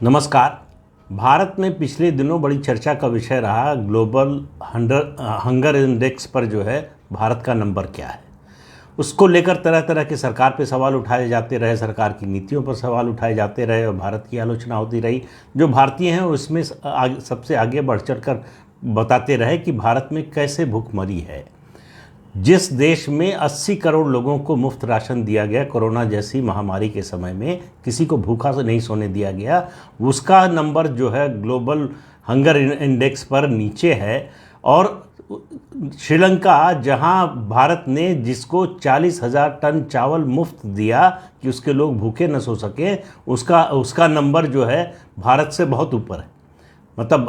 नमस्कार। भारत में पिछले दिनों बड़ी चर्चा का विषय रहा ग्लोबल हंगर इंडेक्स पर जो है भारत का नंबर क्या है। उसको लेकर तरह तरह के सरकार पे सवाल उठाए जाते रहे, सरकार की नीतियों पर सवाल उठाए जाते रहे और भारत की आलोचना होती रही। जो भारतीय हैं उसमें सबसे आगे बढ़ चढ़ कर बताते रहे कि भारत में कैसे भूखमरी है। जिस देश में 80 करोड़ लोगों को मुफ्त राशन दिया गया कोरोना जैसी महामारी के समय में, किसी को भूखा से नहीं सोने दिया गया, उसका नंबर जो है ग्लोबल हंगर इंडेक्स पर नीचे है। और श्रीलंका, जहां भारत ने जिसको 40,000 टन चावल मुफ्त दिया कि उसके लोग भूखे न सो सकें, उसका नंबर जो है भारत से बहुत ऊपर है। मतलब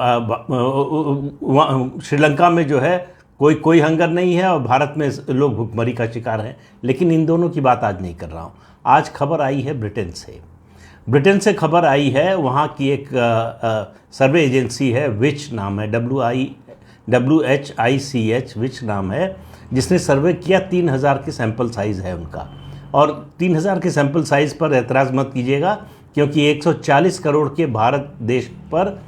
श्रीलंका में जो है कोई हंगर नहीं है और भारत में लोग भूखमरी का शिकार हैं। लेकिन इन दोनों की बात आज नहीं कर रहा हूँ। आज खबर आई है ब्रिटेन से। ब्रिटेन से खबर आई है, वहाँ की एक सर्वे एजेंसी है, विच नाम है, WHICH विच नाम है, जिसने सर्वे किया। 3,000 के सैंपल साइज़ है उनका। और 3,000 के सैंपल साइज़ पर एतराज़ मत कीजिएगा, क्योंकि 140 करोड़ के भारत देश पर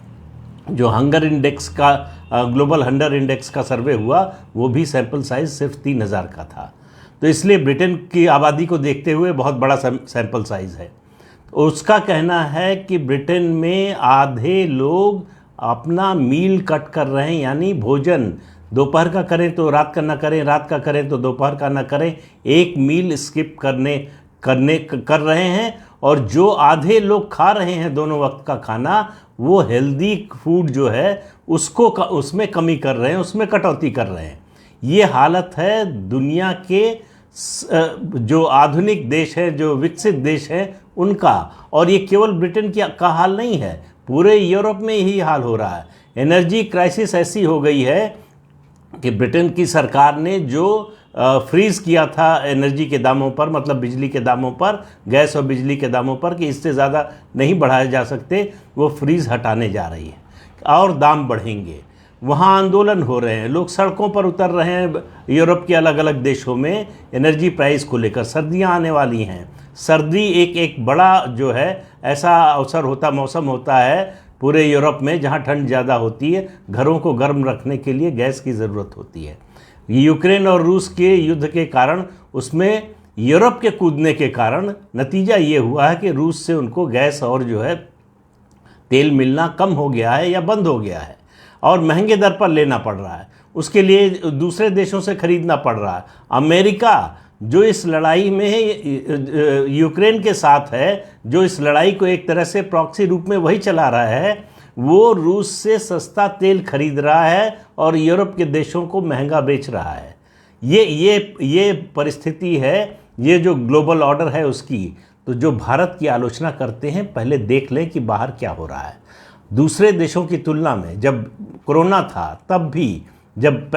जो हंगर इंडेक्स का ग्लोबल हंगर इंडेक्स का सर्वे हुआ, वो भी सैंपल साइज़ सिर्फ 3,000 का था। तो इसलिए ब्रिटेन की आबादी को देखते हुए बहुत बड़ा सैंपल साइज़ है। तो उसका कहना है कि ब्रिटेन में आधे लोग अपना मील कट कर रहे हैं, यानी भोजन दोपहर का करें तो रात का ना करें, रात का करें तो दोपहर का ना करें, एक मील स्किप कर रहे हैं। और जो आधे लोग खा रहे हैं दोनों वक्त का खाना, वो हेल्दी फूड जो है उसमें कमी कर रहे हैं, उसमें कटौती कर रहे हैं। ये हालत है दुनिया के जो आधुनिक देश हैं, जो विकसित देश हैं, उनका। और ये केवल ब्रिटेन का हाल नहीं है, पूरे यूरोप में यही हाल हो रहा है। एनर्जी क्राइसिस ऐसी हो गई है कि ब्रिटेन की सरकार ने जो फ्रीज़ किया था एनर्जी के दामों पर, मतलब बिजली के दामों पर, गैस और बिजली के दामों पर, कि इससे ज़्यादा नहीं बढ़ाए जा सकते, वो फ्रीज़ हटाने जा रही है और दाम बढ़ेंगे। वहाँ आंदोलन हो रहे हैं, लोग सड़कों पर उतर रहे हैं यूरोप के अलग अलग देशों में एनर्जी प्राइस को लेकर। सर्दियाँ आने वाली हैं। सर्दी एक बड़ा जो है ऐसा मौसम होता है पूरे यूरोप में, जहाँ ठंड ज़्यादा होती है। घरों को गर्म रखने के लिए गैस की ज़रूरत होती है। यूक्रेन और रूस के युद्ध के कारण, उसमें यूरोप के कूदने के कारण नतीजा ये हुआ है कि रूस से उनको गैस और जो है तेल मिलना कम हो गया है या बंद हो गया है, और महंगे दर पर लेना पड़ रहा है। उसके लिए दूसरे देशों से खरीदना पड़ रहा है। अमेरिका, जो इस लड़ाई में यूक्रेन के साथ है, जो इस लड़ाई को एक तरह से प्रॉक्सी रूप में वही चला रहा है, वो रूस से सस्ता तेल खरीद रहा है और यूरोप के देशों को महंगा बेच रहा है। ये परिस्थिति है, ये जो ग्लोबल ऑर्डर है उसकी। तो जो भारत की आलोचना करते हैं, पहले देख लें कि बाहर क्या हो रहा है। दूसरे देशों की तुलना में, जब कोरोना था तब भी जब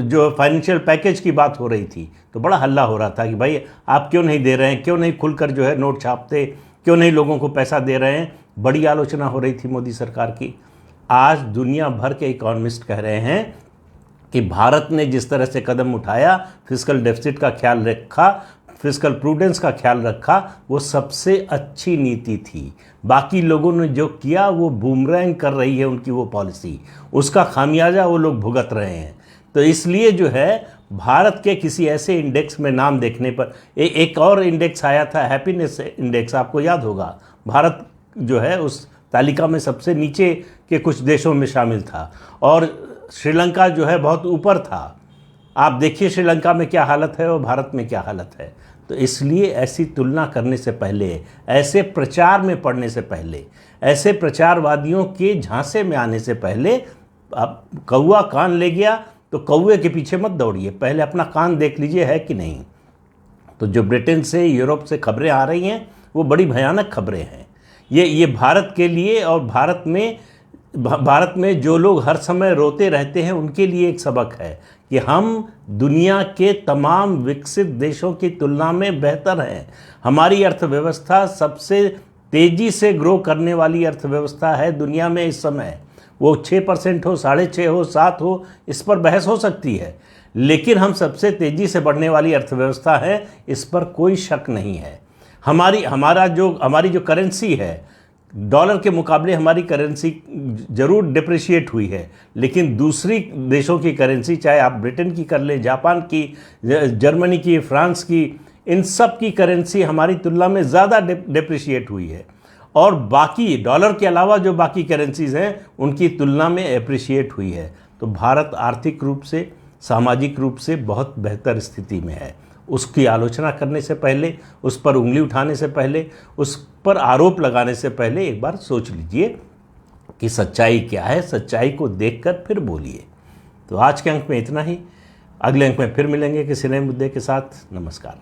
जो फाइनेंशियल पैकेज की बात हो रही थी, तो बड़ा हल्ला हो रहा था कि भाई आप क्यों नहीं दे रहे हैं, क्यों नहीं खुलकर जो है नोट छापते, क्यों नहीं लोगों को पैसा दे रहे हैं। बड़ी आलोचना हो रही थी मोदी सरकार की। आज दुनिया भर के इकोनॉमिस्ट कह रहे हैं कि भारत ने जिस तरह से कदम उठाया, फिस्कल डेफिसिट का ख्याल रखा, फिस्कल प्रूडेंस का ख्याल रखा, वो सबसे अच्छी नीति थी। बाकी लोगों ने जो किया वो बूमरैंग कर रही है उनकी वो पॉलिसी, उसका खामियाजा वो लोग भुगत रहे हैं। तो इसलिए जो है भारत के किसी ऐसे इंडेक्स में नाम देखने पर, एक और इंडेक्स आया था, हैप्पीनेस इंडेक्स, आपको याद होगा। भारत जो है उस तालिका में सबसे नीचे के कुछ देशों में शामिल था और श्रीलंका जो है बहुत ऊपर था। आप देखिए श्रीलंका में क्या हालत है और भारत में क्या हालत है। तो इसलिए ऐसी तुलना करने से पहले, ऐसे प्रचार में पड़ने से पहले, ऐसे प्रचारवादियों के झांसे में आने से पहले, आप कौवा कान ले गया तो कौवे के पीछे मत दौड़िए, पहले अपना कान देख लीजिए है कि नहीं। तो जो ब्रिटेन से, यूरोप से खबरें आ रही हैं, वो बड़ी भयानक खबरें हैं। ये भारत के लिए, और भारत में जो लोग हर समय रोते रहते हैं, उनके लिए एक सबक है कि हम दुनिया के तमाम विकसित देशों की तुलना में बेहतर हैं। हमारी अर्थव्यवस्था सबसे तेज़ी से ग्रो करने वाली अर्थव्यवस्था है दुनिया में इस समय। वो 6% हो, 6.5 हो, 7 हो, इस पर बहस हो सकती है, लेकिन हम सबसे तेज़ी से बढ़ने वाली अर्थव्यवस्था है, इस पर कोई शक नहीं है। हमारी जो करेंसी है, डॉलर के मुकाबले हमारी करेंसी जरूर डिप्रिशिएट हुई है, लेकिन दूसरी देशों की करेंसी, चाहे आप ब्रिटेन की कर लें, जापान की, जर्मनी की, फ्रांस की, इन सब की करेंसी हमारी तुलना में ज़्यादा डिप्रिशिएट हुई है। और बाकी डॉलर के अलावा जो बाकी करेंसीज हैं उनकी तुलना में एप्रिशिएट हुई है। तो भारत आर्थिक रूप से, सामाजिक रूप से बहुत बेहतर स्थिति में है। उसकी आलोचना करने से पहले, उस पर उंगली उठाने से पहले, उस पर आरोप लगाने से पहले एक बार सोच लीजिए कि सच्चाई क्या है। सच्चाई को देखकर फिर बोलिए। तो आज के अंक में इतना ही। अगले अंक में फिर मिलेंगे किसी नए मुद्दे के साथ। नमस्कार।